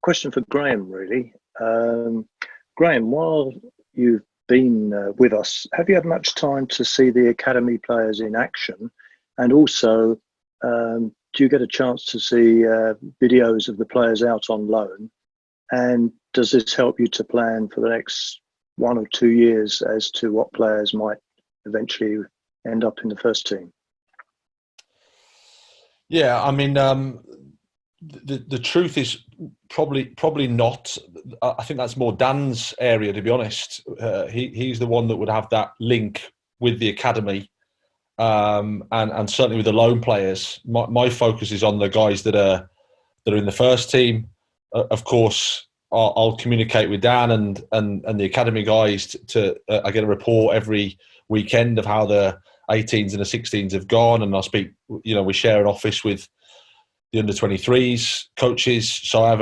question for Graham, really. Graham, while you've been with us, have you had much time to see the academy players in action? And also, do you get a chance to see videos of the players out on loan? And does this help you to plan for the next 1 or 2 years as to what players might eventually end up in the first team? Yeah, I mean, the truth is probably not. I think that's more Dan's area, to be honest. He's the one that would have that link with the academy, and certainly with the loan players. My focus is on the guys that are in the first team. Of course, I'll communicate with Dan and the academy guys I get a report every weekend of how the 18s and the 16s have gone, and I speak. We share an office with the under-23s coaches, so I have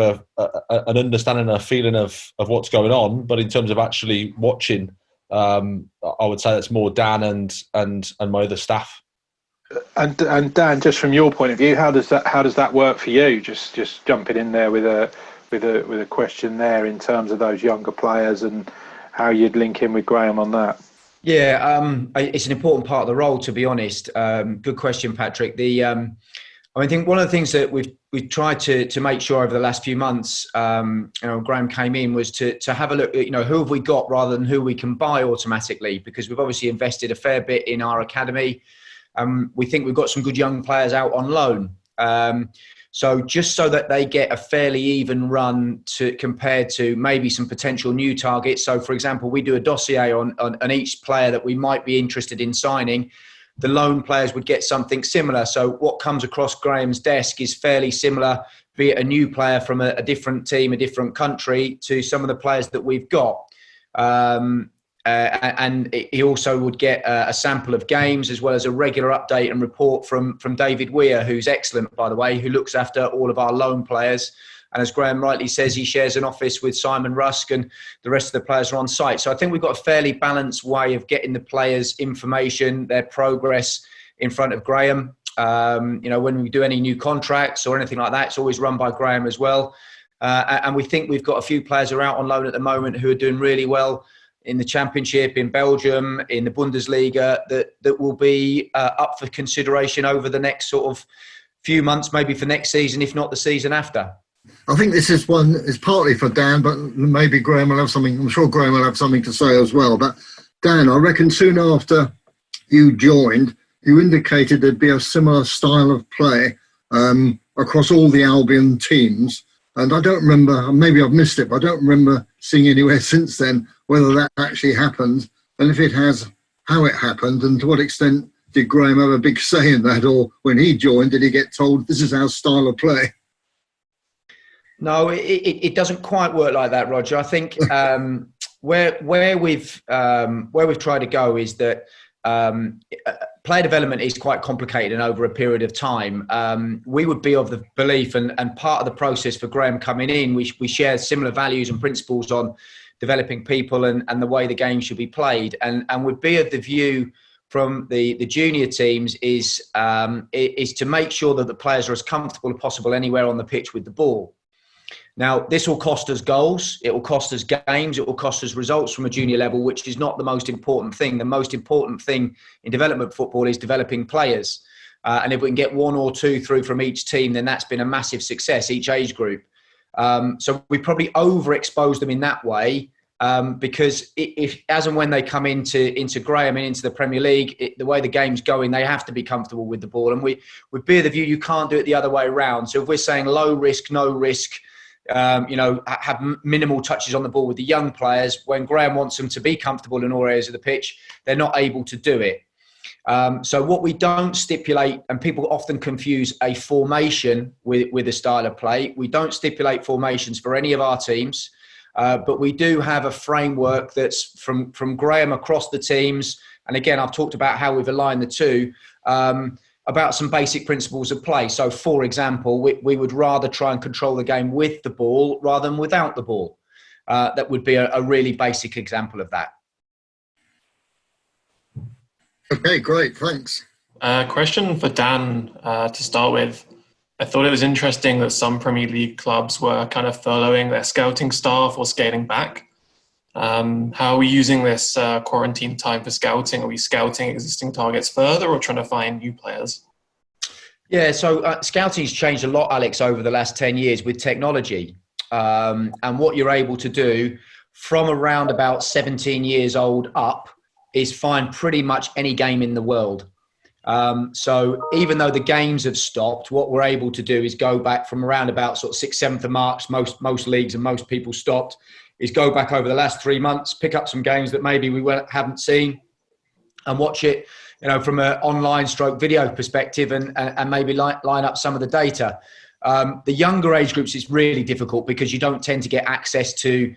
an understanding and a feeling of what's going on. But in terms of actually watching, I would say that's more Dan and my other staff. And Dan, just from your point of view, how does that work for you? Just jumping in there with a question there in terms of those younger players and how you'd link in with Graham on that. Yeah, it's an important part of the role, to be honest. Good question, Patrick. I think one of the things that we've tried to make sure over the last few months, Graham came in, was to have a look at, who have we got rather than who we can buy automatically, because we've obviously invested a fair bit in our academy. We think we've got some good young players out on loan. So just so that they get a fairly even run compared to maybe some potential new targets. So, for example, we do a dossier on each player that we might be interested in signing. The loan players would get something similar. So what comes across Graham's desk is fairly similar, be it a new player from a different team, a different country, to some of the players that we've got. And he also would get a sample of games, as well as a regular update and report from David Weir, who's excellent, by the way, who looks after all of our loan players. And as Graham rightly says, he shares an office with Simon Rusk, and the rest of the players are on site. So I think we've got a fairly balanced way of getting the players' information, their progress, in front of Graham. When we do any new contracts or anything like that, it's always run by Graham as well. And we think we've got a few players who are out on loan at the moment who are doing really well in the Championship, in Belgium, in the Bundesliga, that will be up for consideration over the next sort of few months, maybe for next season, if not the season after. I think this is partly for Dan, but maybe Graham will have something. I'm sure Graham will have something to say as well. But Dan, I reckon soon after you joined, you indicated there'd be a similar style of play across all the Albion teams. And I don't remember, maybe I've missed it, but I don't remember seeing anywhere since then whether that actually happened. And if it has, how it happened, and to what extent did Graham have a big say in that? Or when he joined, did he get told, this is our style of play? No, it doesn't quite work like that, Roger. I think where we've tried to go is that player development is quite complicated and over a period of time. We would be of the belief, and part of the process for Graham coming in, we share similar values and principles on developing people and the way the game should be played, and would be of the view from the junior teams is to make sure that the players are as comfortable as possible anywhere on the pitch with the ball. Now, this will cost us goals, it will cost us games, it will cost us results from a junior level, which is not the most important thing. The most important thing in development football is developing players. And if we can get 1 or 2 through from each team, then that's been a massive success, each age group. So we probably overexpose them in that way, because if as and when they come into Graham and into the Premier League, the way the game's going, they have to be comfortable with the ball. And we bear the view you can't do it the other way around. So if we're saying low risk, no risk, have minimal touches on the ball with the young players, when Graham wants them to be comfortable in all areas of the pitch, they're not able to do it. So what we don't stipulate, and people often confuse a formation with a style of play. We don't stipulate formations for any of our teams, but we do have a framework that's from Graham across the teams. And again, I've talked about how we've aligned the two, about some basic principles of play. So, for example, we would rather try and control the game with the ball rather than without the ball. That would be a really basic example of that. Okay, great, thanks. Question for Dan to start with. I thought it was interesting that some Premier League clubs were kind of furloughing their scouting staff or scaling back. How are we using this quarantine time for scouting? Are we scouting existing targets further or trying to find new players? Yeah, so scouting's changed a lot, Alex, over the last 10 years with technology. And what you're able to do from around about 17 years old up is find pretty much any game in the world. So even though the games have stopped, what we're able to do is go back from around about sort of 6th, 7th of March, most leagues and most people stopped, is go back over the last 3 months, pick up some games that maybe we haven't seen and watch it, from an online stroke video perspective and maybe line up some of the data. The younger age groups is really difficult because you don't tend to get access to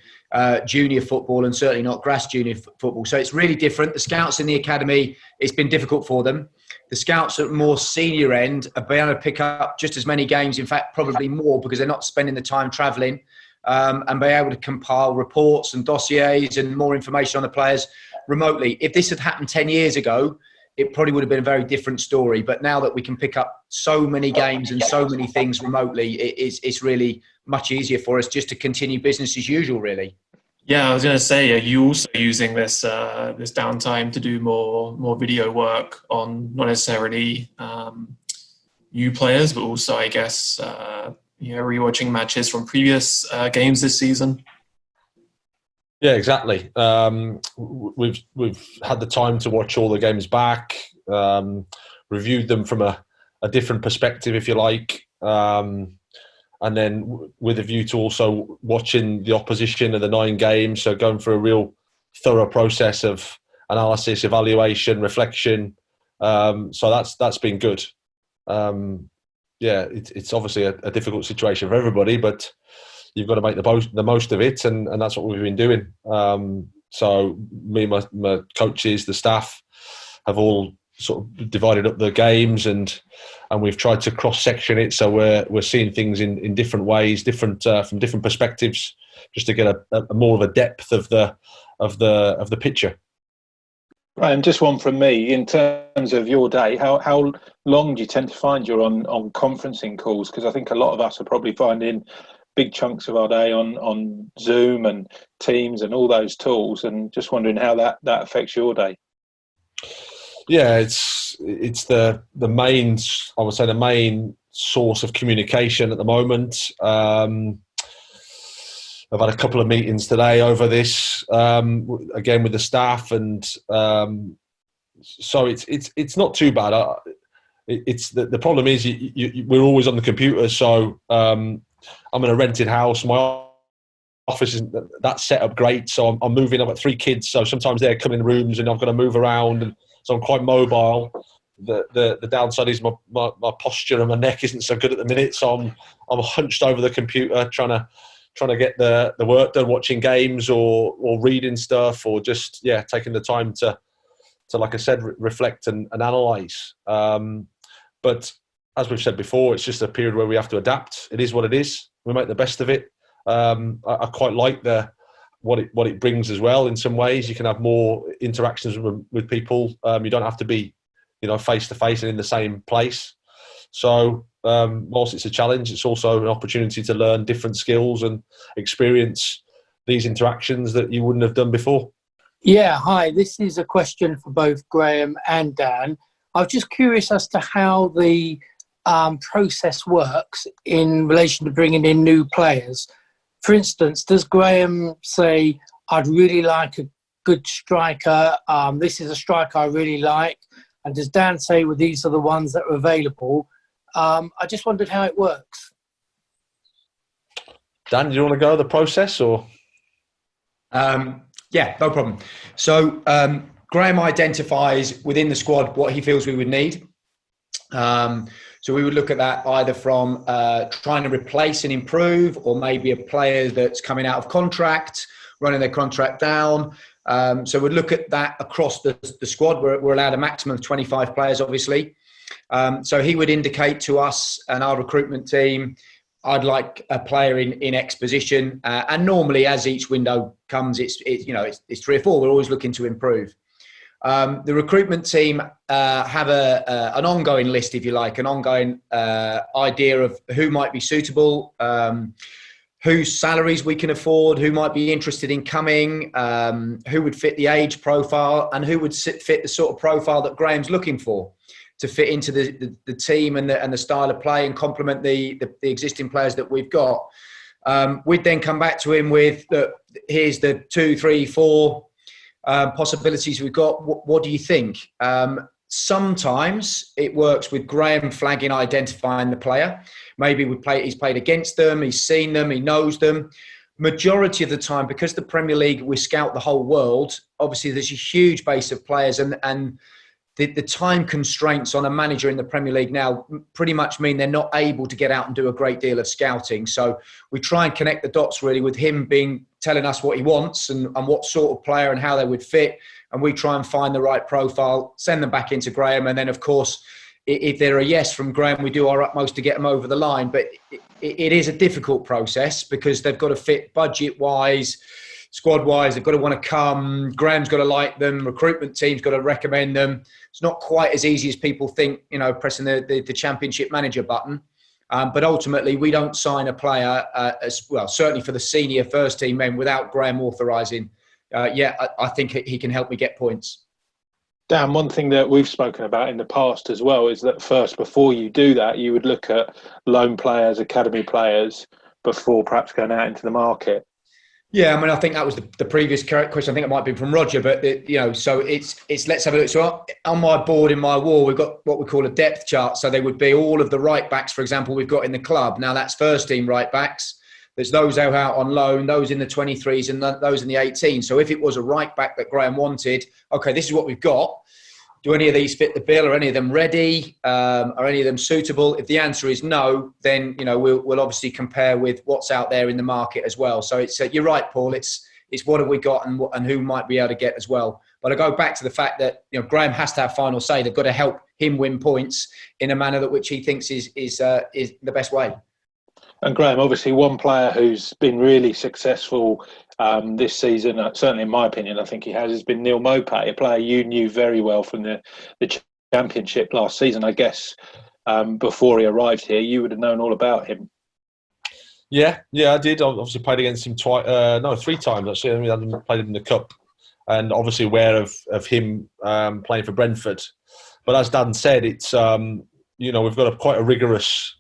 junior football and certainly not grass junior football. So it's really different. The scouts in the academy, it's been difficult for them. The scouts at more senior end are being able to pick up just as many games, in fact, probably more because they're not spending the time travelling and be able to compile reports and dossiers and more information on the players remotely. If this had happened 10 years ago, it probably would have been a very different story. But now that we can pick up so many games and so many things remotely, it's really much easier for us just to continue business as usual, really. Yeah, I was going to say, are you also using this this downtime to do more video work on not necessarily new players, but also, I guess, rewatching matches from previous games this season? Yeah, exactly. We've had the time to watch all the games back, reviewed them from a different perspective, if you like, and then with a view to also watching the opposition of the 9 games. So going through a real thorough process of analysis, evaluation, reflection. So that's been good. It's obviously a difficult situation for everybody, but you've got to make the most of it, and that's what we've been doing. So me and my coaches, the staff, have all sort of divided up the games, and we've tried to cross-section it, so we're seeing things in different ways, different from different perspectives, just to get a more of a depth of the picture. Right, and just one from me. In terms of your day, how long do you tend to find you're on conferencing calls? Because I think a lot of us are probably finding big chunks of our day on Zoom and Teams and all those tools, and just wondering how that affects your day. Yeah, it's the main, I would say, the main source of communication at the moment. I've had a couple of meetings today over this, again with the staff, and so it's not too bad. It's the problem is we're always on the computer, so I'm in a rented house. My office isn't that set up great, so I'm moving. I've got 3 kids, so sometimes they're coming in rooms and I've got to move around, and so I'm quite mobile. The downside is my posture and my neck isn't so good at the minute, so I'm hunched over the computer trying to get the work done, watching games or reading stuff, or just taking the time to like I said, reflect and analyse. But as we've said before, it's just a period where we have to adapt. It is what it is. We make the best of it. I quite like what it brings as well. In some ways, you can have more interactions with people. You don't have to be, face to face and in the same place. So whilst it's a challenge, it's also an opportunity to learn different skills and experience these interactions that you wouldn't have done before. Yeah, hi. This is a question for both Graham and Dan. I was just curious as to how the process works in relation to bringing in new players. For instance, does Graham say, I'd really like a good striker, this is a striker I really like, and does Dan say, well, these are the ones that are available? I just wondered how it works. Dan, do you want to go the process or? Yeah, no problem. So Graham identifies within the squad what he feels we would need. So we would look at that either from trying to replace and improve, or maybe a player that's coming out of contract, running their contract down. So we'd look at that across the squad. We're allowed a maximum of 25 players, obviously. So he would indicate to us and our recruitment team, I'd like a player in X position. And normally, as each window comes, it's 3 or 4. We're always looking to improve. The recruitment team have an ongoing list, if you like, an ongoing idea of who might be suitable, whose salaries we can afford, who might be interested in coming, who would fit the age profile, and who would fit the sort of profile that Graham's looking for to fit into the team and the style of play and complement the existing players that we've got. We'd then come back to him with, here's the 2, 3, 4 possibilities we've got. What do you think? Sometimes it works with Graham flagging, identifying the player. Maybe he's played against them, he's seen them, he knows them. Majority of the time, because the Premier League, we scout the whole world, obviously there's a huge base of players, and the time constraints on a manager in the Premier League now pretty much mean they're not able to get out and do a great deal of scouting. So we try and connect the dots really with him telling us what he wants and what sort of player and how they would fit. And we try and find the right profile, send them back into Graham. And then, of course, if they're a yes from Graham, we do our utmost to get them over the line. But it is a difficult process because they've got to fit budget-wise, squad-wise. They've got to want to come. Graham's got to like them. Recruitment team's got to recommend them. It's not quite as easy as people think, pressing the championship manager button. But ultimately, we don't sign a player, certainly for the senior first team men, without Graham authorising. I think he can help me get points. Dan, one thing that we've spoken about in the past as well is that first, before you do that, you would look at loan players, academy players, before perhaps going out into the market. Yeah, I mean, I think that was the previous question. I think it might be from Roger, but so it's let's have a look. So on my board in my wall, we've got what we call a depth chart. So they would be all of the right backs, for example, we've got in the club. Now that's first team right backs. There's those out on loan, those in the 23s and those in the 18s. So if it was a right back that Graham wanted, okay, this is what we've got. Do any of these fit the bill? Are any of them ready? Are any of them suitable? If the answer is no, then we'll obviously compare with what's out there in the market as well. So it's you're right, Paul. It's what have we got and who might be able to get as well. But I go back to the fact that Graham has to have final say. They've got to help him win points in a manner that which he thinks is the best way. And Graham, obviously one player who's been really successful this season, certainly in my opinion, I think has been Neil Mopay, a player you knew very well from the Championship last season. I guess before he arrived here, you would have known all about him. Yeah, I did. I obviously played against him 3 times actually. I mean, I played in the Cup, and obviously aware of him playing for Brentford. But as Dan said, it's we've got quite a rigorous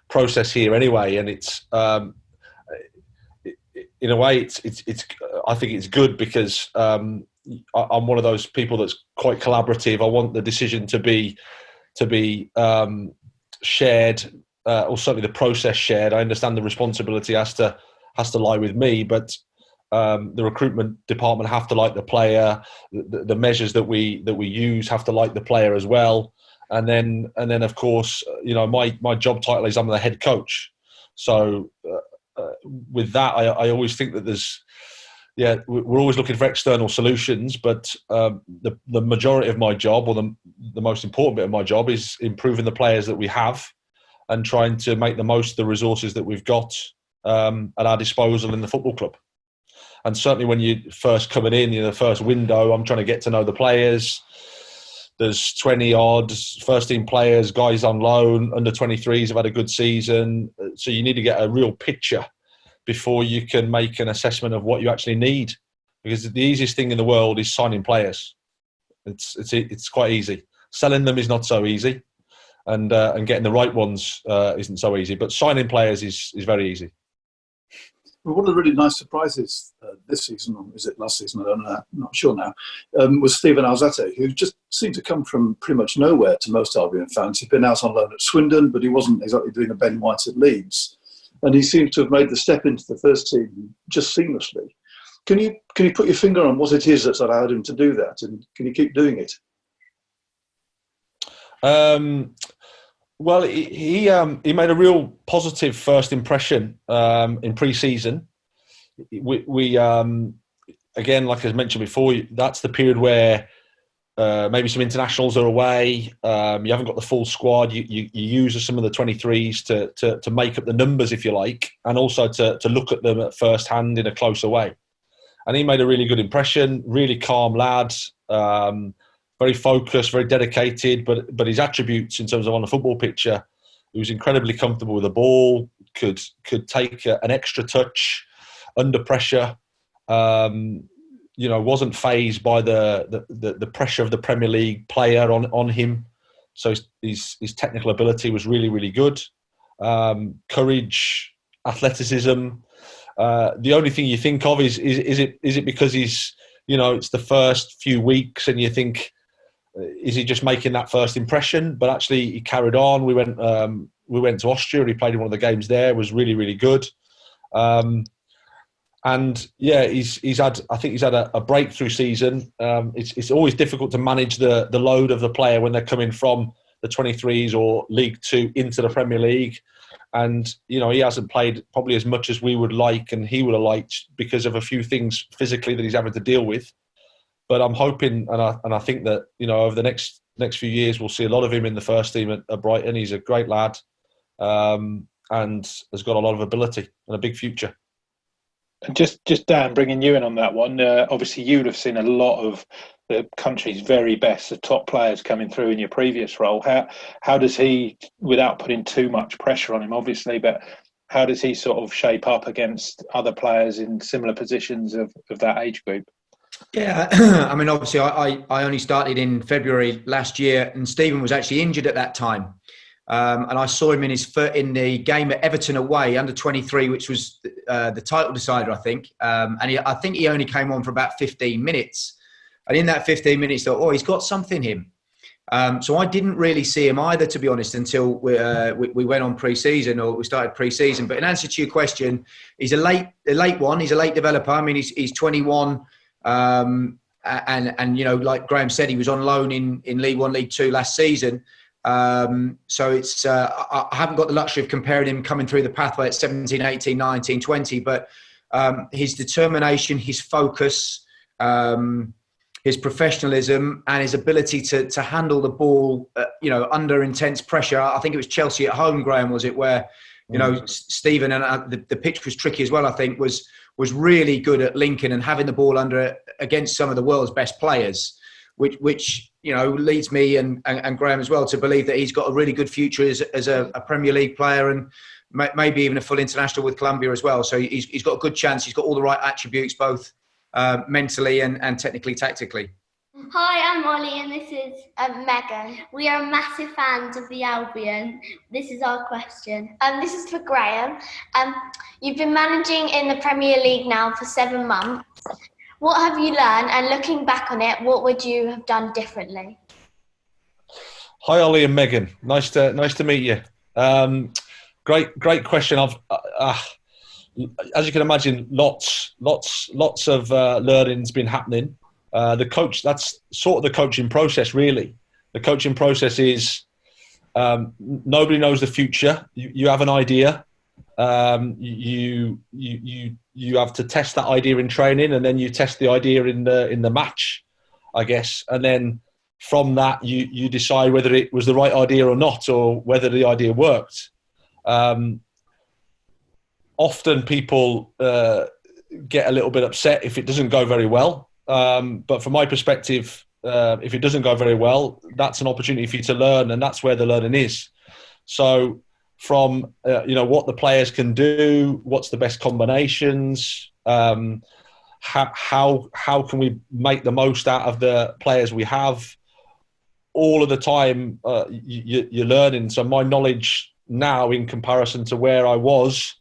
process here anyway, and it's in a way it's I think it's good because I'm one of those people that's quite collaborative. I want the decision to be shared, or certainly the process shared. I understand the responsibility has to lie with me, but the recruitment department have to like the player. The measures that we use have to like the player as well. And then of course, my job title is I'm the head coach. So with that, I always think that we're always looking for external solutions, but the majority of my job, or the most important bit of my job, is improving the players that we have and trying to make the most of the resources that we've got at our disposal in the football club. And certainly when you're first coming in, the first window, I'm trying to get to know the players. There's 20-odd first-team players, guys on loan, under 23s have had a good season. So you need to get a real picture before you can make an assessment of what you actually need. Because the easiest thing in the world is signing players. It's quite easy. Selling them is not so easy, and getting the right ones isn't so easy. But signing players is very easy. Well, one of the really nice surprises this season, or is it last season? I don't know. I'm not sure now. Was Steven Alzate, who just seemed to come from pretty much nowhere to most Albion fans. He'd been out on loan at Swindon, but he wasn't exactly doing a Ben White at Leeds, and he seems to have made the step into the first team just seamlessly. Can you put your finger on what it is that's allowed him to do that, and can you keep doing it? Well, he made a real positive first impression in pre-season. We again, like I mentioned before, that's the period where maybe some internationals are away. You haven't got the full squad. You use some of the 23s to make up the numbers, if you like, and also to look at them at first hand in a closer way. And he made a really good impression. Really calm lad. very focused, very dedicated, but his attributes in terms of on the football picture, he was incredibly comfortable with the ball, could take an extra touch under pressure, wasn't fazed by the pressure of the Premier League player on him. So his technical ability was really, really good. Courage, athleticism. The only thing you think of is it because he's, it's the first few weeks and you think, is he just making that first impression? But actually he carried on. We went to Austria. He played in one of the games there. Was really, really good. And yeah, he's had a breakthrough season. It's always difficult to manage the load of the player when they're coming from the 23s or League Two into the Premier League. And, he hasn't played probably as much as we would like and he would have liked because of a few things physically that he's having to deal with. But I'm hoping, and I think that, over the next few years, we'll see a lot of him in the first team at Brighton. He's a great lad and has got a lot of ability and a big future. And just Dan, bringing you in on that one, obviously you would have seen a lot of the country's very best, the top players coming through in your previous role. How does he, without putting too much pressure on him, obviously, but how does he sort of shape up against other players in similar positions of that age group? Yeah, I mean, obviously, I only started in February last year, and Stephen was actually injured at that time. And I saw him in the game at Everton away, under 23, which was the title decider, I think. I think he only came on for about 15 minutes. And in that 15 minutes, I thought, he's got something in him. So I didn't really see him either, to be honest, until we went on pre-season or we started pre-season. But in answer to your question, he's a late one. He's a late developer. I mean, he's 21. And like Graham said, he was on loan in League One, League Two last season. So it's I haven't got the luxury of comparing him coming through the pathway at 17, 18, 19, 20, but his determination, his focus, his professionalism and his ability to handle the ball, under intense pressure. I think it was Chelsea at home, Graham, was it, where, Stephen, and the pitch was tricky as well, I think, was really good at linking and having the ball against some of the world's best players, which leads me and Graham as well to believe that he's got a really good future as a Premier League player and maybe even a full international with Colombia as well. So he's got a good chance. He's got all the right attributes, both mentally and technically, tactically. Hi, I'm Ollie and this is Megan. We are massive fans of the Albion. This is our question. This is for Graham. You've been managing in the Premier League now for 7 months. What have you learned? And looking back on it, what would you have done differently? Hi, Ollie and Megan. Nice to meet you. Great question. As you can imagine, lots of learning's been happening. That's sort of the coaching process, really. The coaching process is nobody knows the future. You have an idea. You have to test that idea in training, and then you test the idea in the match, I guess. And then from that, you decide whether it was the right idea or not, or whether the idea worked. Often people get a little bit upset if it doesn't go very well. But from my perspective, if it doesn't go very well, that's an opportunity for you to learn, and that's where the learning is. So from what the players can do, what's the best combinations, how can we make the most out of the players we have, all of the time you're learning. So my knowledge now in comparison to where I was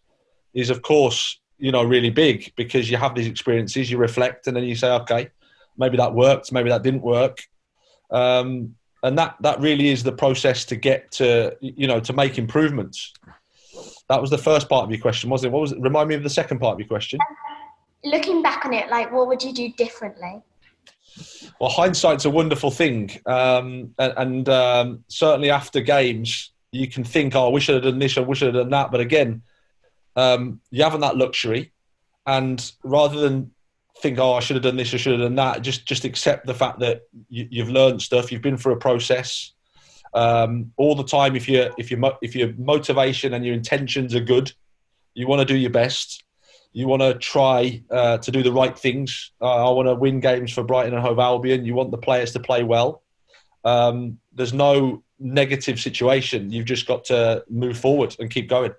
is, of course, really big, because you have these experiences, you reflect, and then you say, okay, maybe that worked, maybe that didn't work. And that really is the process to get to, to make improvements. That was the first part of your question, wasn't it? What was it? Remind me of the second part of your question. Looking back on it, what would you do differently? Well, hindsight's a wonderful thing. And certainly after games, you can think, I wish I'd have done this, I wish I'd have done that. But again, you haven't that luxury. And rather than think, I should have done this, I should have done that, just accept the fact that you've learned stuff, you've been through a process. All the time, if your motivation and your intentions are good, you want to do your best, you want to try to do the right things. I want to win games for Brighton and Hove Albion. You want the players to play well. there's no negative situation. You've just got to move forward and keep going.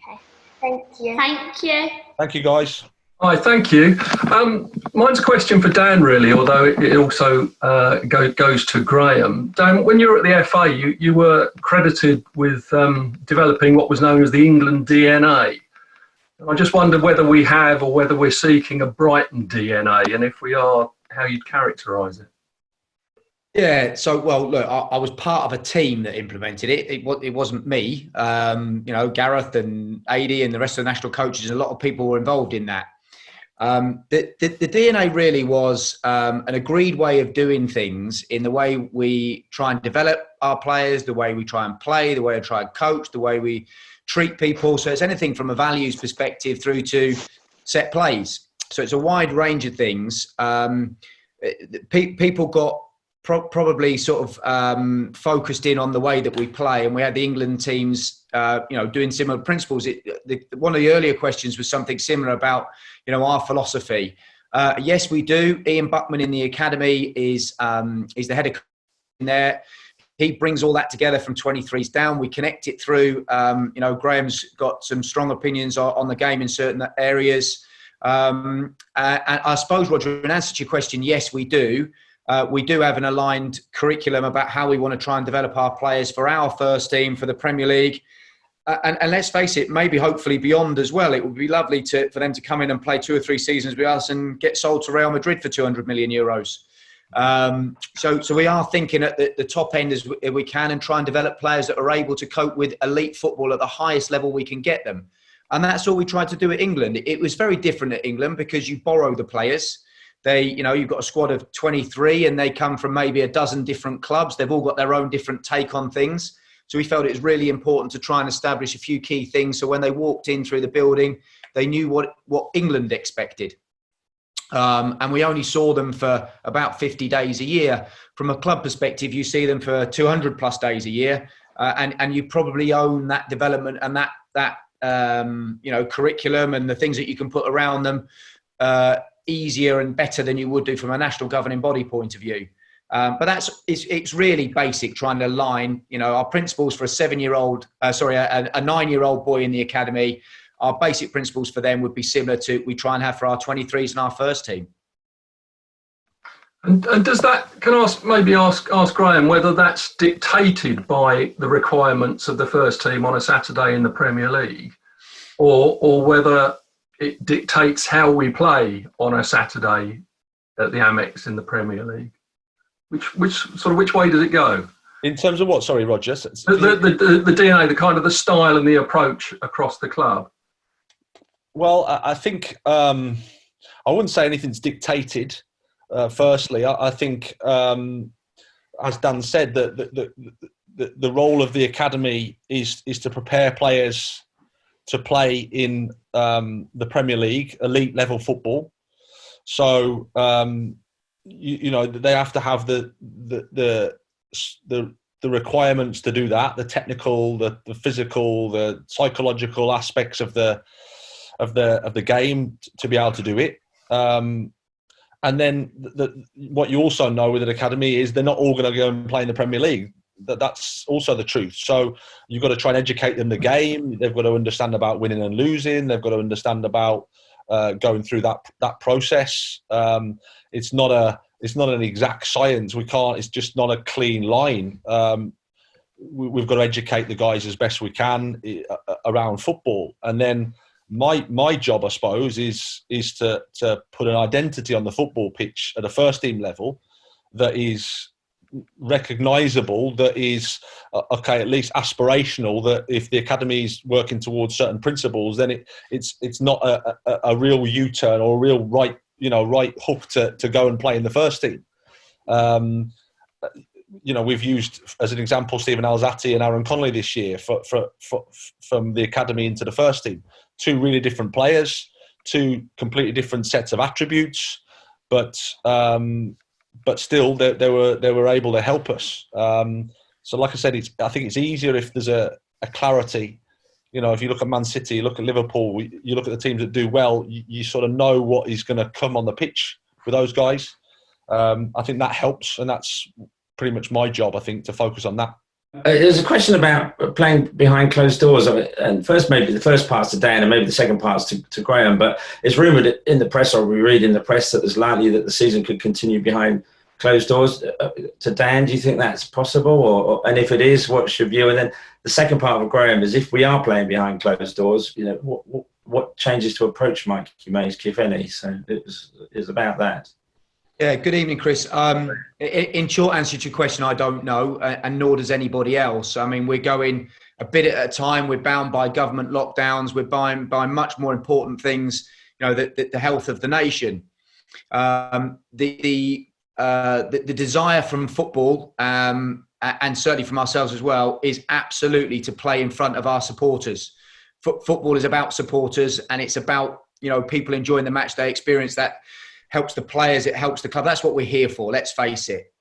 Okay. Thank you. Thank you. Thank you, guys. Hi, thank you. Mine's a question for Dan, really, although it also goes to Graham. Dan, when you were at the FA, you were credited with developing what was known as the England DNA. I just wondered whether we have or whether we're seeking a Brighton DNA, and if we are, how you'd characterise it. Yeah, so, well, look, I was part of a team that implemented it. It wasn't me. Gareth and Adi and the rest of the national coaches, a lot of people were involved in that. The DNA really was an agreed way of doing things in the way we try and develop our players, the way we try and play, the way we try and coach, the way we treat people. So it's anything from a values perspective through to set plays. So it's a wide range of things. People got probably sort of focused in on the way that we play, and we had the England teams, doing similar principles. One of the earlier questions was something similar about, our philosophy. Yes, we do. Ian Buckman in the academy is the head of there. He brings all that together from 23s down. We connect it through. Graham's got some strong opinions on the game in certain areas. And I suppose, Roger, in answer to your question, yes, we do. We do have an aligned curriculum about how we want to try and develop our players for our first team, for the Premier League. And let's face it, maybe hopefully beyond as well. It would be lovely for them to come in and play 2 or 3 seasons with us and get sold to Real Madrid for 200 million euros. So we are thinking at the top end as we can, and try and develop players that are able to cope with elite football at the highest level we can get them. And that's all we tried to do at England. It was very different at England because you borrow the players. You've got a squad of 23 and they come from maybe a dozen different clubs. They've all got their own different take on things. So we felt it was really important to try and establish a few key things. So when they walked in through the building, they knew what England expected. And we only saw them for about 50 days a year. From a club perspective, you see them for 200 plus days a year. And you probably own that development and that curriculum and the things that you can put around them easier and better than you would do from a national governing body point of view. But it's really basic, trying to align, our principles for a 9-year-old boy in the academy. Our basic principles for them would be similar to we try and have for our 23s and our first team. And does that, can I ask Graham whether that's dictated by the requirements of the first team on a Saturday in the Premier League, or whether it dictates how we play on a Saturday at the Amex in the Premier League? Which way does it go? In terms of what? Sorry, Roger. The DNA, the kind of the style and the approach across the club. Well, I think I wouldn't say anything's dictated. Firstly, I think, as Dan said, that the role of the academy is to prepare players to play in the Premier League, elite level football. So they have to have the requirements to do that, the technical, the physical, the psychological aspects of the game to be able to do it. And then what you also know with an academy is they're not all going to go and play in the Premier League. That's also the truth. So you've got to try and educate them the game. They've got to understand about winning and losing. They've got to understand about going through that process. It's not an exact science. It's just not a clean line. We've got to educate the guys as best we can around football. And then my job, I suppose, is to put an identity on the football pitch at a first team level that is recognisable, that is at least aspirational. That if the academy is working towards certain principles, then it's not a real U-turn or a real right hook to go and play in the first team. We've used as an example Stephen Alzati and Aaron Connolly this year from the academy into the first team. 2 really different players, 2 completely different sets of attributes, but still they were able to help us. So like I said, I think it's easier if there's a clarity. If you look at Man City, you look at Liverpool, you look at the teams that do well, you sort of know what is going to come on the pitch with those guys. I think that helps, and that's pretty much my job, I think, to focus on that. There's a question about playing behind closed doors, and first maybe the first part's to Dan and maybe the second part's to Graham, but it's rumoured in the press, or we read in the press, that there's likely that the season could continue behind closed doors. To Dan, do you think that's possible, and if it is, what's your view? And then the second part of Graham is, if we are playing behind closed doors, what changes to approach might you make, if any? So it was about that. Yeah, good evening, Chris. In short answer to your question, I don't know, and nor does anybody else. I mean, we're going a bit at a time. We're bound by government lockdowns. We're bound by much more important things, the health of the nation. The desire from football, and certainly from ourselves as well, is absolutely to play in front of our supporters. Football is about supporters, and it's about, people enjoying the match day experience. That helps the players, it helps the club. That's what we're here for, let's face it.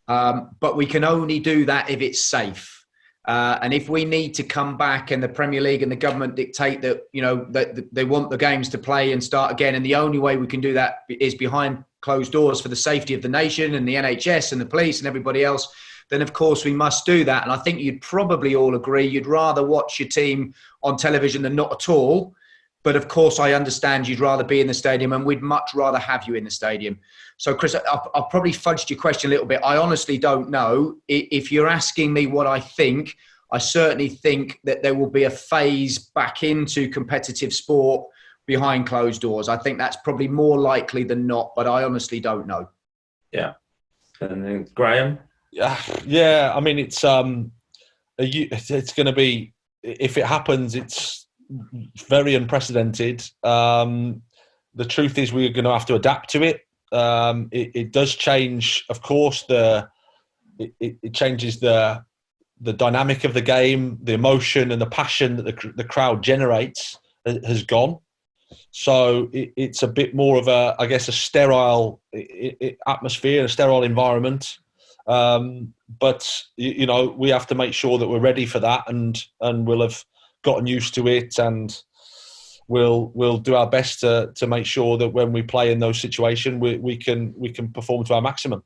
But we can only do that if it's safe. And if we need to come back and the Premier League and the government dictate that, that they want the games to play and start again, and the only way we can do that is behind closed doors for the safety of the nation and the NHS and the police and everybody else, then of course we must do that. And I think you'd probably all agree you'd rather watch your team on television than not at all. But of course, I understand you'd rather be in the stadium, and we'd much rather have you in the stadium. So, Chris, I've probably fudged your question a little bit. I honestly don't know. If you're asking me what I think, I certainly think that there will be a phase back into competitive sport behind closed doors. I think that's probably more likely than not, but I honestly don't know. Yeah. And then Graham? Yeah. I mean, it's going to be, if it happens, it's very unprecedented. The truth is, we're going to have to adapt to it. It does change, of course. It changes the dynamic of the game, the emotion and the passion that the crowd generates has gone. So it's a bit more of a sterile atmosphere, a sterile environment. But we have to make sure that we're ready for that, and we'll have gotten used to it, and we'll do our best to make sure that when we play in those situations, we can perform to our maximum.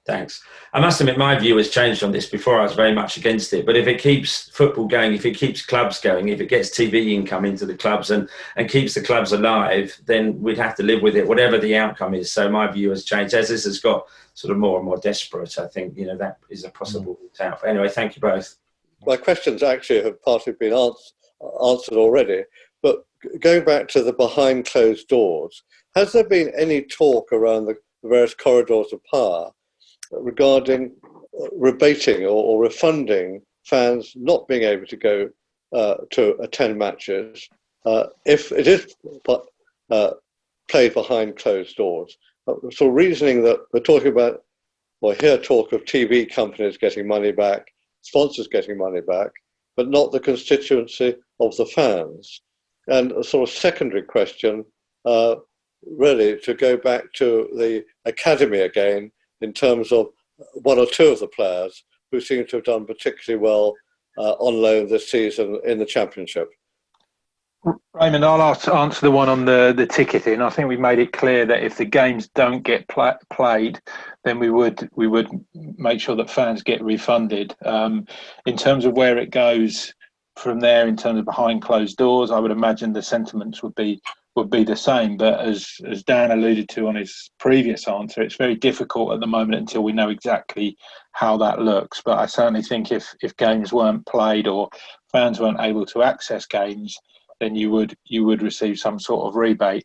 Thanks. I must admit, my view has changed on this. Before, I was very much against it, but if it keeps football going, if it keeps clubs going, if it gets TV income into the clubs and keeps the clubs alive, then we'd have to live with it, whatever the outcome is. So my view has changed. As this has got sort of more and more desperate, I think that is a possible route out. Anyway, thank you both. My questions actually have partly been answered already, but going back to the behind closed doors, has there been any talk around the various corridors of power regarding rebating or refunding fans not being able to go to attend matches if it is played behind closed doors? So reasoning that we're talking about, or hear talk of TV companies getting money back, sponsors getting money back, but not the constituency of the fans. And a sort of secondary question, really to go back to the academy again, in terms of one or two of the players who seem to have done particularly well on loan this season in the Championship. Raymond, I'll answer the one on the ticketing. I think we made it clear that if the games don't get played, then we would make sure that fans get refunded. In terms of where it goes from there, in terms of behind closed doors, I would imagine the sentiments would be the same. But as Dan alluded to on his previous answer, it's very difficult at the moment until we know exactly how that looks. But I certainly think if games weren't played or fans weren't able to access games, then you would receive some sort of rebate.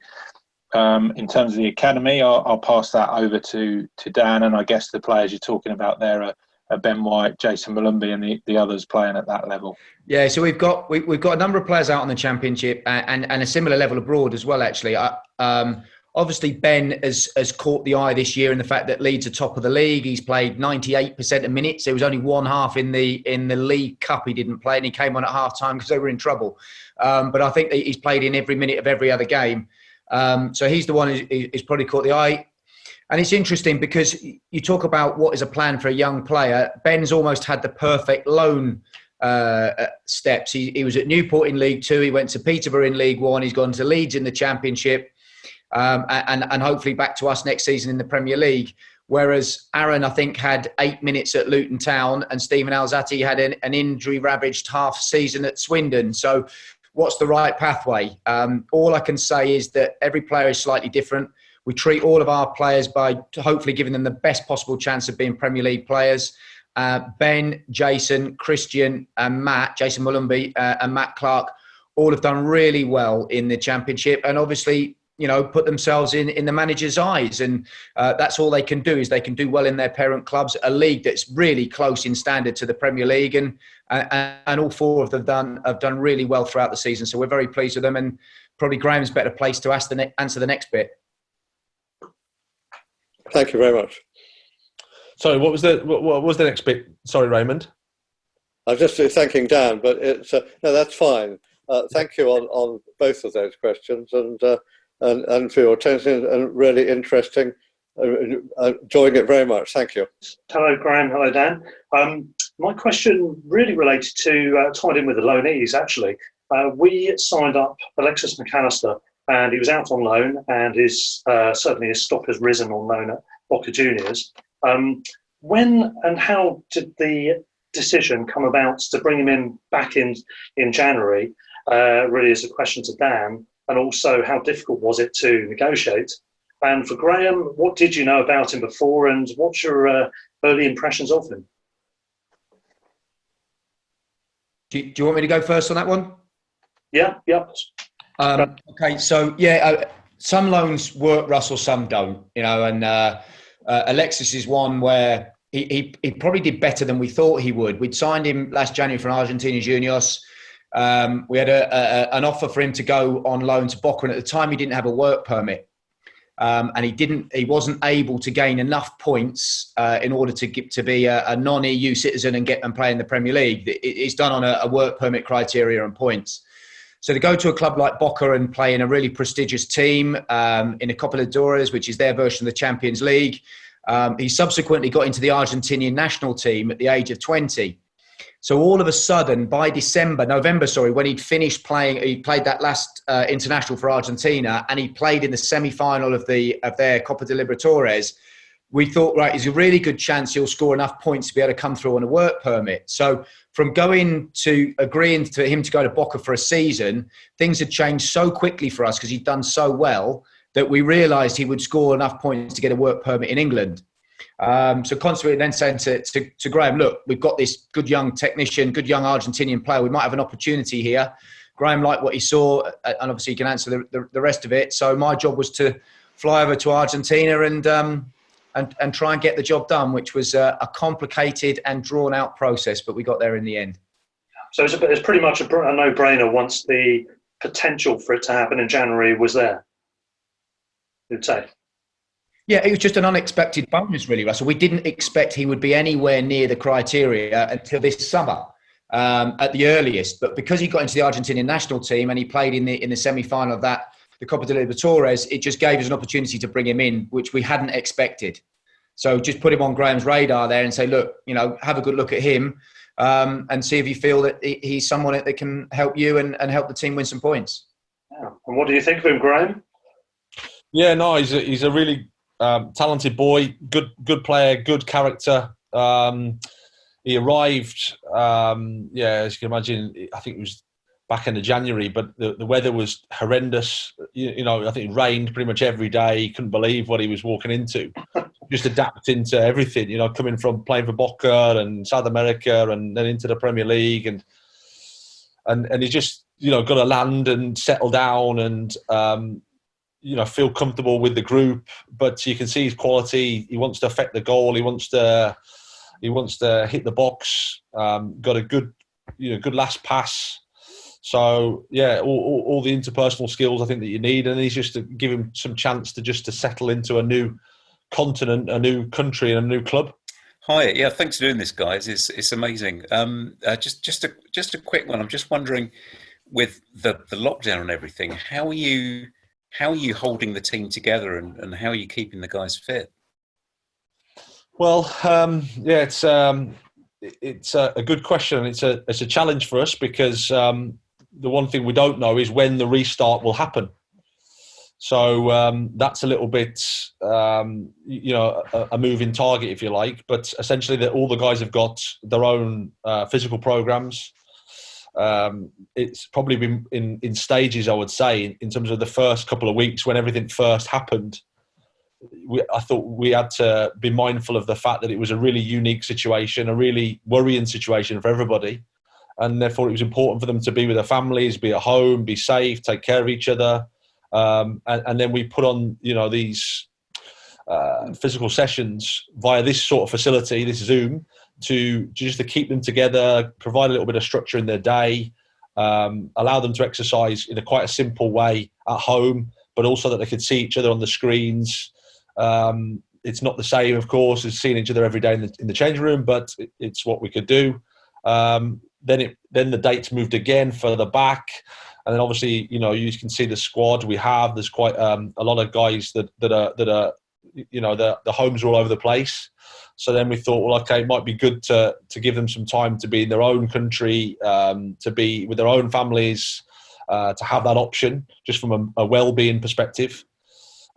In terms of the academy, I'll pass that over to Dan, and I guess the players you're talking about there are Ben White, Jason Malumbi, and the others playing at that level. Yeah, so we've got a number of players out on the Championship and a similar level abroad as well. Actually, obviously Ben has caught the eye this year in the fact that Leeds are top of the league. He's played 98% of minutes. There was only one half in the League Cup he didn't play, and he came on at half time because they were in trouble. But I think that he's played in every minute of every other game. So he's the one who's probably caught the eye. And it's interesting because you talk about what is a plan for a young player. Ben's almost had the perfect loan steps. He was at Newport in League Two. He went to Peterborough in League One. He's gone to Leeds in the Championship. and hopefully back to us next season in the Premier League. Whereas Aaron, I think, had 8 minutes at Luton Town, and Stephen Alzate had an injury-ravaged half season at Swindon. So what's the right pathway? All I can say is that every player is slightly different. We treat all of our players by hopefully giving them the best possible chance of being Premier League players. Ben, Jason, Christian and Matt, Jason Mulumby and Matt Clark, all have done really well in the Championship, and obviously, put themselves in the manager's eyes. And that's all they can do, is they can do well in their parent clubs, a league that's really close in standard to the Premier League. And all four of them have done really well throughout the season. So we're very pleased with them, and probably Graham's better placed to answer the next bit. Thank you very much. Sorry, what was the next bit? Sorry, Raymond. I'm just thanking Dan, but it's no, that's fine. Thank you on both of those questions, and for your attention, and really interesting. Enjoying it very much. Thank you. Hello, Graham. Hello, Dan. My question really related to tied in with the loanees. Actually, we signed up Alexis Mac Allister, and he was out on loan, and certainly his stock has risen on loan at Boca Juniors. When and how did the decision come about to bring him back in January? Really is a question to Dan, and also how difficult was it to negotiate? And for Graham, what did you know about him before, and what's your early impressions of him? Do you want me to go first on that one? Yeah. Okay, so some loans work, Russell, some don't. And Alexis is one where he probably did better than we thought he would. We'd signed him last January from Argentina Juniors. We had an offer for him to go on loan to Boca, and at the time he didn't have a work permit, and he wasn't able to gain enough points in order to be a non-EU citizen and play in the Premier League. It's done on a work permit criteria and points. So to go to a club like Boca and play in a really prestigious team in a Copa Libertadores, which is their version of the Champions League, he subsequently got into the Argentinian national team at the age of 20. So all of a sudden, by November, when he'd finished playing, he played that last international for Argentina, and he played in the semi-final of their Copa de Libertadores. We thought, right, there's a really good chance he'll score enough points to be able to come through on a work permit. So from going to agreeing to him to go to Boca for a season, things had changed so quickly for us because he'd done so well that we realised he would score enough points to get a work permit in England. So constantly then saying to Graham, look, we've got this good young technician, good young Argentinian player. We might have an opportunity here. Graham liked what he saw, and obviously he can answer the rest of it. So my job was to fly over to Argentina and try and get the job done, which was a complicated and drawn out process, but we got there in the end. So it's pretty much a no-brainer once the potential for it to happen in January was there, you'd say. Yeah, it was just an unexpected bonus, really, Russell. We didn't expect he would be anywhere near the criteria until this summer, at the earliest. But because he got into the Argentinian national team and he played in the semi-final of the Copa de Libertadores, it just gave us an opportunity to bring him in, which we hadn't expected. So just put him on Graham's radar there and say, look, have a good look at him and see if you feel that he's someone that can help you and help the team win some points. Yeah. And what do you think of him, Graham? Yeah, no, he's a really talented boy, good player, good character. He arrived, as you can imagine, I think it was back into January, but the weather was horrendous. I think it rained pretty much every day. He couldn't believe what he was walking into. Just adapting to everything, coming from playing for Boca and South America and then into the Premier League. And he just, got to land and settle down and, feel comfortable with the group. But you can see his quality. He wants to affect the goal. He wants to hit the box. Got a good last pass. So yeah, all the interpersonal skills I think that you need, and he's just to give him some chance to settle into a new continent, a new country, and a new club. Hi, yeah, thanks for doing this, guys. It's amazing. Just a quick one. I'm just wondering, with the lockdown and everything, how are you holding the team together, and how are you keeping the guys fit? Well, it's a good question. It's a challenge for us because the one thing we don't know is when the restart will happen. So that's a little bit, a moving target, if you like. But essentially, all the guys have got their own physical programs. It's probably been in stages, I would say, in terms of the first couple of weeks when everything first happened. I thought we had to be mindful of the fact that it was a really unique situation, a really worrying situation for everybody. And therefore, it was important for them to be with their families, be at home, be safe, take care of each other. And then we put on, these physical sessions via this sort of facility, this Zoom, to keep them together, provide a little bit of structure in their day, allow them to exercise in quite a simple way at home, but also that they could see each other on the screens. It's not the same, of course, as seeing each other every day in the changing room, but it's what we could do. Then the dates moved again further back. And then obviously, you can see the squad we have. There's quite a lot of guys that are the homes are all over the place. So then we thought, well, okay, it might be good to give them some time to be in their own country, to be with their own families, to have that option just from a well-being perspective,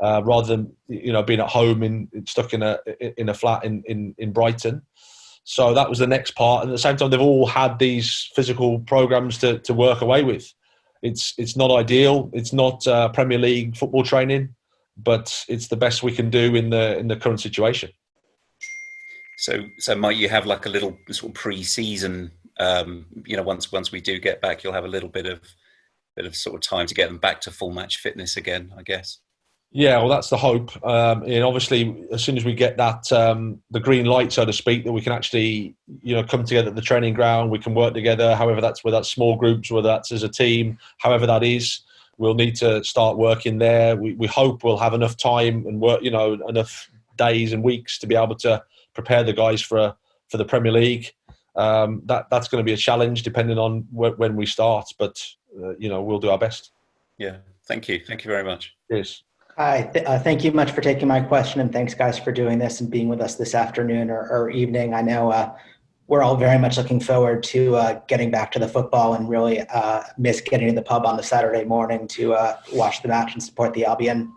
rather than being at home stuck in a flat in Brighton. So that was the next part. And at the same time, they've all had these physical programs to work away with. It's not ideal. It's not Premier League football training, but it's the best we can do in the current situation. So might you have like a little sort of pre-season? Once we do get back, you'll have a little bit of sort of time to get them back to full match fitness again, I guess. Yeah, well, that's the hope. And obviously, as soon as we get that the green light, so to speak, that we can actually come together at the training ground, we can work together. However, whether that's small groups, whether that's as a team, however that is, we'll need to start working there. We hope we'll have enough time and work, enough days and weeks to be able to prepare the guys for the Premier League. That's going to be a challenge depending on when we start, but we'll do our best. Yeah, thank you very much. Cheers. Hi, thank you much for taking my question, and thanks guys for doing this and being with us this afternoon or evening. I know we're all very much looking forward to getting back to the football and really miss getting to the pub on the Saturday morning to watch the match and support the Albion.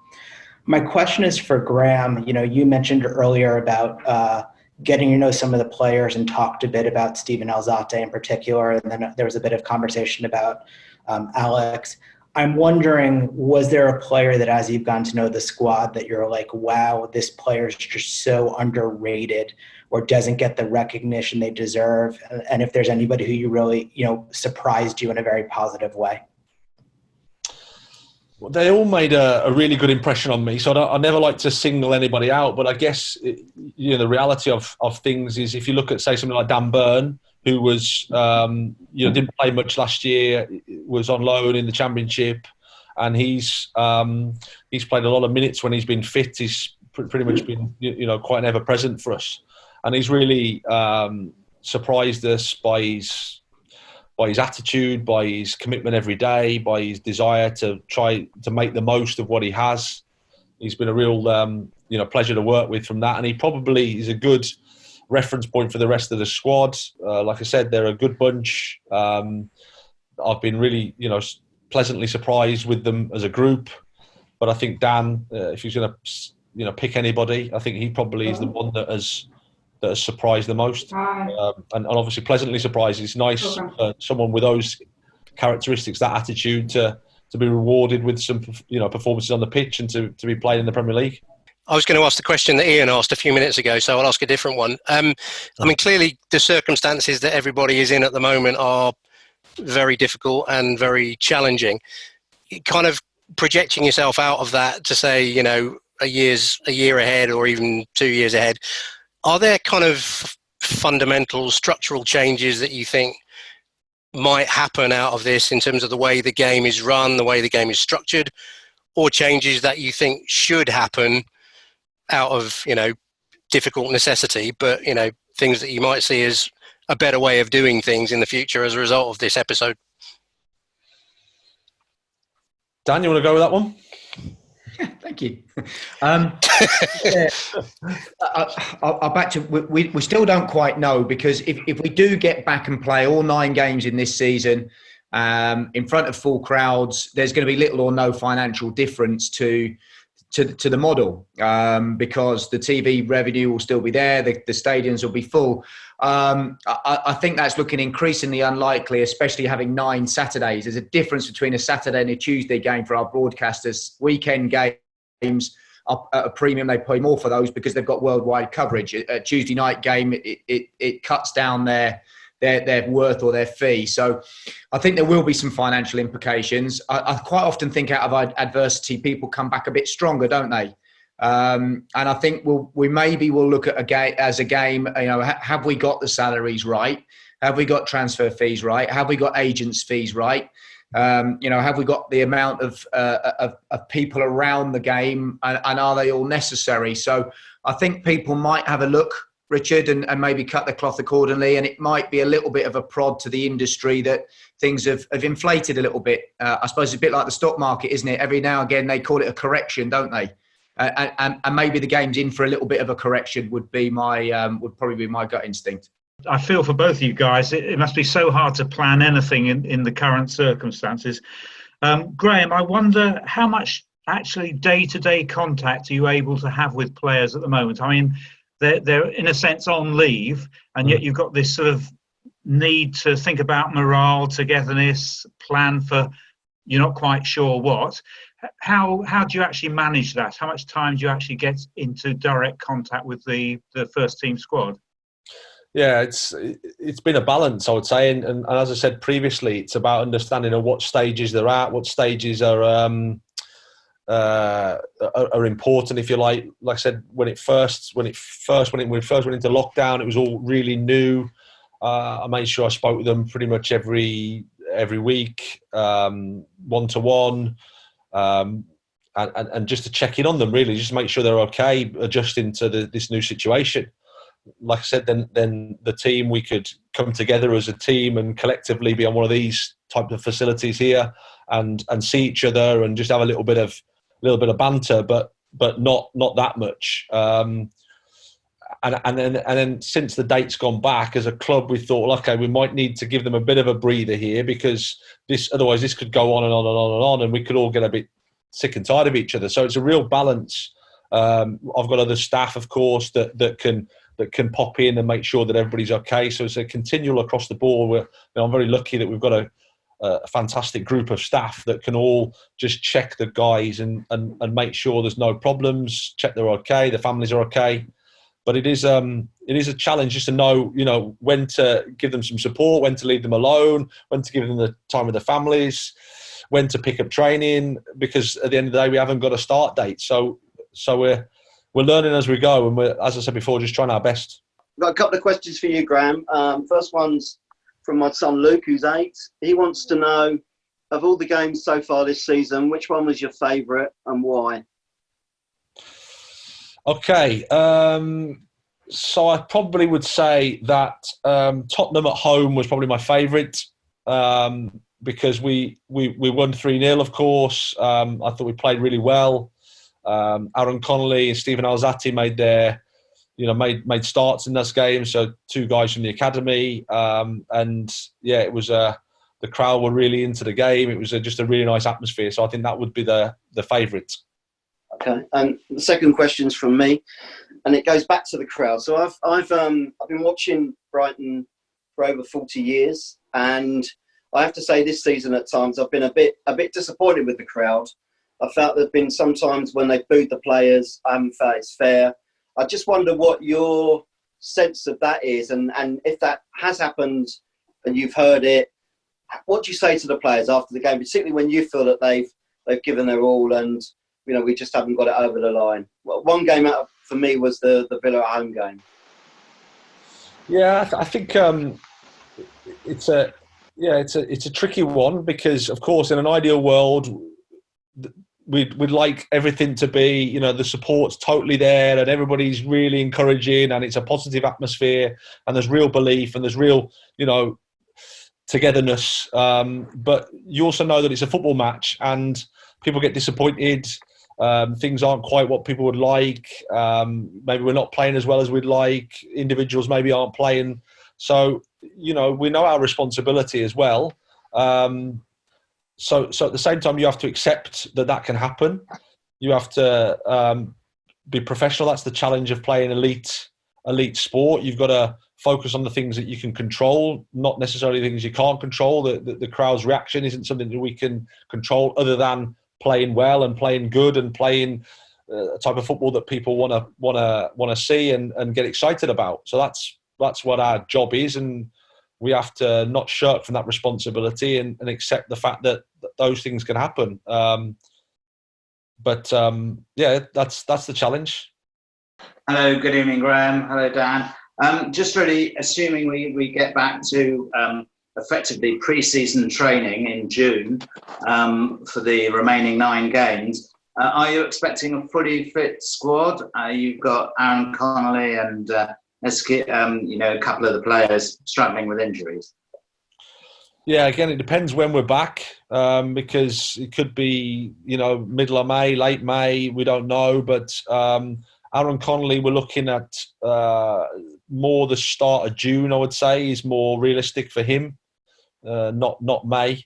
My question is for Graham. You mentioned earlier about getting to know some of the players and talked a bit about Steven Alzate in particular, and then there was a bit of conversation about Alex. I'm wondering, was there a player that as you've gotten to know the squad that you're like, wow, this player is just so underrated or doesn't get the recognition they deserve? And if there's anybody who you really, surprised you in a very positive way? Well, they all made a really good impression on me. So I never like to single anybody out, but I guess, the reality of things is if you look at, say, something like Dan Burn, who was, didn't play much last year, was on loan in the Championship, and he's played a lot of minutes when he's been fit. He's pretty much been, quite an ever-present for us. And he's really surprised us by his attitude, by his commitment every day, by his desire to try to make the most of what he has. He's been a real, pleasure to work with from that. And he probably is a good reference point for the rest of the squad. Like I said, they're a good bunch. I've been really, pleasantly surprised with them as a group. But I think Dan, if he's going to, pick anybody, I think he probably is the one that has surprised the most. And obviously pleasantly surprised. It's nice someone with those characteristics, that attitude, to be rewarded with some, performances on the pitch and to be playing in the Premier League. I was going to ask the question that Ian asked a few minutes ago, so I'll ask a different one. Clearly the circumstances that everybody is in at the moment are very difficult and very challenging. Kind of projecting yourself out of that to say, a year ahead or even 2 years ahead, are there kind of fundamental structural changes that you think might happen out of this in terms of the way the game is run, the way the game is structured, or changes that you think should happen out of, difficult necessity, but, things that you might see as a better way of doing things in the future as a result of this episode? Dan, you want to go with that one? Yeah, thank you. I'll back to, we still don't quite know, because if we do get back and play all 9 games in this season, in front of full crowds, there's going to be little or no financial difference to the model, because the TV revenue will still be there, the stadiums will be full. I think that's looking increasingly unlikely, especially having 9 Saturdays. There's a difference between a Saturday and a Tuesday game for our broadcasters. Weekend games are at a premium. They pay more for those because they've got worldwide coverage. A Tuesday night game, it cuts down their worth or their fee. So I think there will be some financial implications. I quite often think out of adversity, people come back a bit stronger, don't they? And I think we maybe will look at a game, have we got the salaries right? Have we got transfer fees right? Have we got agents' fees right? Have we got the amount of people around the game, and are they all necessary? So I think people might have a look, Richard, and maybe cut the cloth accordingly. And it might be a little bit of a prod to the industry that things have inflated a little bit. I suppose it's a bit like the stock market, isn't it? Every now and again, they call it a correction, don't they? And maybe the game's in for a little bit of a correction would probably be my gut instinct. I feel for both of you guys. It must be so hard to plan anything in the current circumstances. Graham, I wonder how much actually day-to-day contact are you able to have with players at the moment? I mean, they're in a sense on leave, and yet you've got this sort of need to think about morale, togetherness, plan for you're not quite sure what. How do you actually manage that? How much time do you actually get into direct contact with the first team squad? Yeah, it's been a balance, I would say, and as I said previously, it's about understanding at what stages they're at, what stages are important, if you like. Like I said, when we first went into lockdown, it was all really new. I made sure I spoke with them pretty much every week, one-to-one, and just to check in on them, really, just to make sure they're okay, adjusting to this new situation. Like I said, then the team, we could come together as a team and collectively be on one of these types of facilities here and see each other and just have a little bit of banter, but not that much. And then since the date's gone back, as a club, we thought, okay, we might need to give them a bit of a breather here, because otherwise this could go on and on and on and on, and we could all get a bit sick and tired of each other. So it's a real balance. I've got other staff, of course, that can pop in and make sure that everybody's okay. So it's a continual across the board. I'm very lucky that we've got a fantastic group of staff that can all just check the guys and make sure there's no problems, check they're okay, the families are okay. But it is a challenge just to know, when to give them some support, when to leave them alone, when to give them the time with their families, when to pick up training, because at the end of the day, we haven't got a start date. So we're learning as we go, and we're, as I said before, just trying our best. I've got a couple of questions for you, Graham. First one's from my son Luke, who's 8. He wants to know, of all the games so far this season, which one was your favourite and why? Okay, so I probably would say that Tottenham at home was probably my favourite, because we won 3-0, of course. I thought we played really well. Aaron Connolly and Stephen Alzati made starts in this game. So 2 guys from the academy, and yeah, it was the crowd were really into the game. It was just a really nice atmosphere. So I think that would be the favourite. Okay, and the second question's from me, and it goes back to the crowd. So I've been watching Brighton for over 40 years, and I have to say this season at times I've been a bit disappointed with the crowd. I felt there've been some times when they booed the players. I haven't felt it's fair. I just wonder what your sense of that is, and if that has happened and you've heard it, what do you say to the players after the game, particularly when you feel that they've given their all and we just haven't got it over the line? Well, one game out for me was the Villa at home game. Yeah, I think it's a tricky one, because of course in an ideal world we'd like everything to be, the support's totally there and everybody's really encouraging and it's a positive atmosphere and there's real belief and there's real, togetherness. But you also know that it's a football match and people get disappointed. Things aren't quite what people would like. Maybe we're not playing as well as we'd like. Individuals maybe aren't playing. So, we know our responsibility as well. So at the same time, you have to accept that can happen. You have to be professional. That's the challenge of playing elite sport. You've got to focus on the things that you can control, not necessarily things you can't control. The crowd's reaction isn't something that we can control, other than playing well and playing good and playing a type of football that people want to see and get excited about. So that's what our job is, and we have to not shirk from that responsibility and accept the fact that those things can happen. But that's the challenge. Hello, good evening, Graham. Hello, Dan. Just really assuming we get back to effectively pre-season training in June for the remaining 9 games. Are you expecting a fully fit squad? You've got Aaron Connolly and a couple of the players struggling with injuries. Yeah, again, it depends when we're back, because it could be, middle of May, late May, we don't know. But Aaron Connolly, we're looking at more the start of June, I would say, is more realistic for him, not May.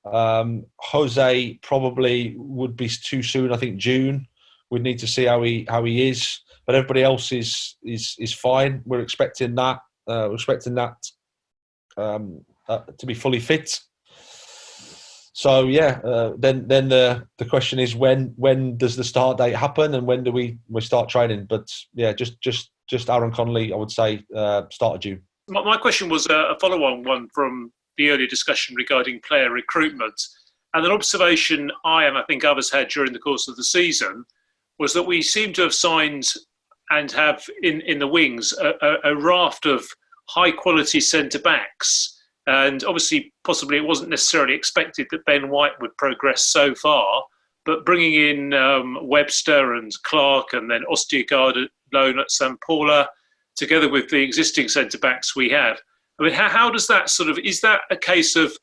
Jose probably would be too soon. I think June. We'd need to see how he is. But everybody else is fine. We're expecting that. To be fully fit. So then the question is when does the start date happen and when do we start training? But just Aaron Connolly, I would say start of June. My question was a follow-on one from the earlier discussion regarding player recruitment, and an observation I think others had during the course of the season was that we seem to have signed and have in the wings a raft of high-quality centre-backs. And obviously, possibly it wasn't necessarily expected that Ben White would progress so far, but bringing in Webster and Clark and then Ostergaard loan at St. Paula, together with the existing centre-backs we have. I mean, how does that is that a case of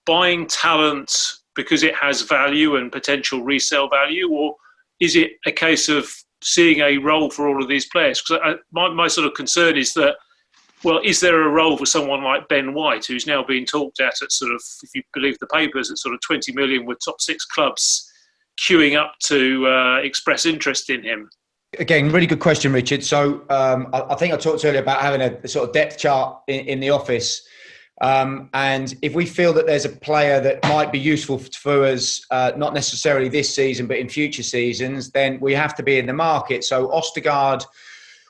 buying talent because it has value and potential resale value, or is it a case of seeing a role for all of these players? Because my sort of concern is that, well, is there a role for someone like Ben White, who's now being talked at if you believe the papers, at 20 million with top 6 clubs queuing up to express interest in him? Again, really good question, Richard. So I think I talked earlier about having a sort of depth chart in the office. And if we feel that there's a player that might be useful for us, not necessarily this season, but in future seasons, then we have to be in the market. So Ostergaard,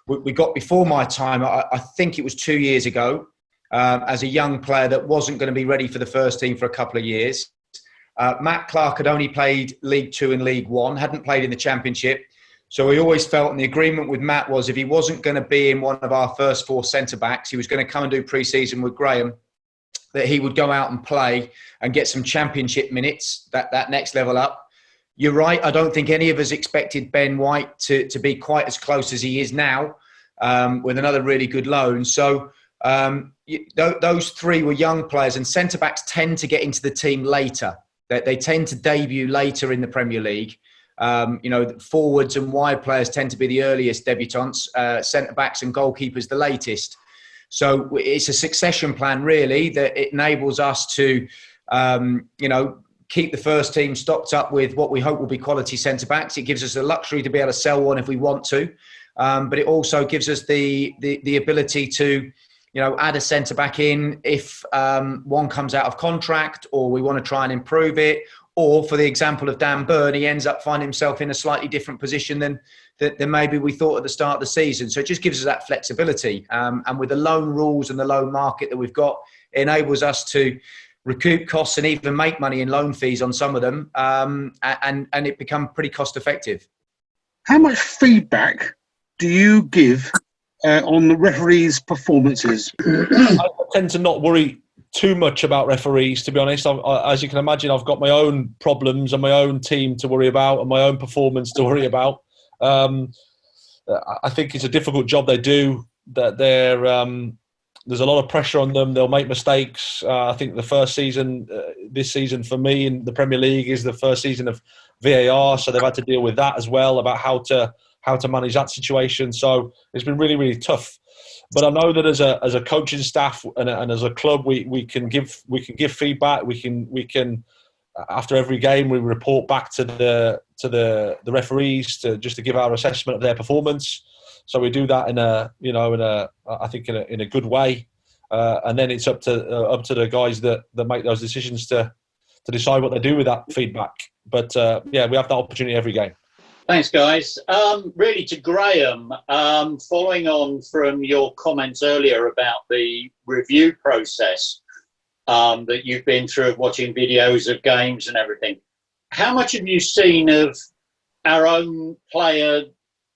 we got before my time, I think it was 2 years ago, as a young player that wasn't going to be ready for the first team for a couple of years. Matt Clark had only played League 2 and League 1, hadn't played in the Championship. So we always felt, and the agreement with Matt was, if he wasn't going to be in one of our first 4 centre-backs, he was going to come and do pre-season with Graham, that he would go out and play and get some Championship minutes, that next level up. You're right, I don't think any of us expected Ben White to be quite as close as he is now, with another really good loan. So those 3 were young players, and centre-backs tend to get into the team later. They tend to debut later in the Premier League. Forwards and wide players tend to be the earliest debutants, centre-backs and goalkeepers the latest. So it's a succession plan, really, that it enables us to, keep the first team stocked up with what we hope will be quality centre-backs. It gives us the luxury to be able to sell one if we want to. But it also gives us the ability to, add a centre-back in if one comes out of contract or we want to try and improve it. Or for the example of Dan Burn, he ends up finding himself in a slightly different position than maybe we thought at the start of the season. So it just gives us that flexibility. And with the loan rules and the loan market that we've got, it enables us to recoup costs and even make money in loan fees on some of them. And it become pretty cost effective. How much feedback do you give on the referees' performances? I tend to not worry too much about referees, to be honest. As you can imagine, I've got my own problems and my own team to worry about and my own performance to worry about. I think it's a difficult job they do. That there's a lot of pressure on them. They'll make mistakes. I think the first season, this season for me in the Premier League, is the first season of VAR, so they've had to deal with that as well, about how to how to manage that situation. So it's been really, really tough. But I know that as a coaching staff and as a club, we can give feedback. We can after every game we report back to the referees to give our assessment of their performance. So we do that in a good way, and then it's up to the guys that make those decisions to decide what they do with that feedback. But we have that opportunity every game. Thanks, guys. Really to Graham, following on from your comments earlier about the review process that you've been through, watching videos of games and everything, how much have you seen of our own player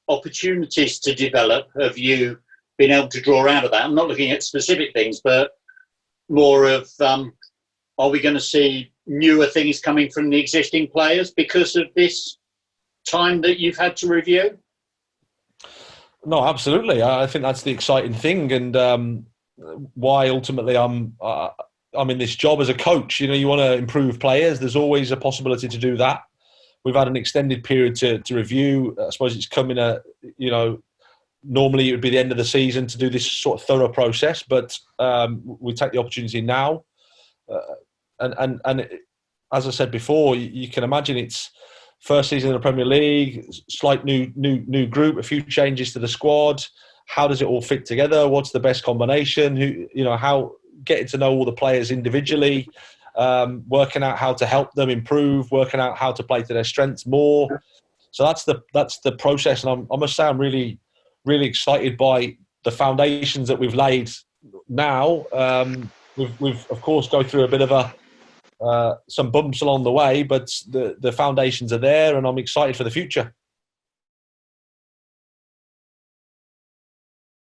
opportunities to develop? Have you been able to draw out of that? I'm not looking at specific things, but more of are we going to see newer things coming from the existing players because of this time that you've had to review? No, absolutely. I think that's the exciting thing, and why ultimately I'm in this job as a coach. You want to improve players. There's always a possibility to do that. We've had an extended period to review. I suppose it's coming normally it would be the end of the season to do this sort of thorough process, but we take the opportunity now. And as I said before, you can imagine it's first season in the Premier League, slight new group, a few changes to the squad. How does it all fit together? What's the best combination? How getting to know all the players individually, working out how to help them improve, working out how to play to their strengths more. So that's the process, and I must say I'm really, really excited by the foundations that we've laid now. We've of course go through a bit of some bumps along the way, but the foundations are there, and I'm excited for the future.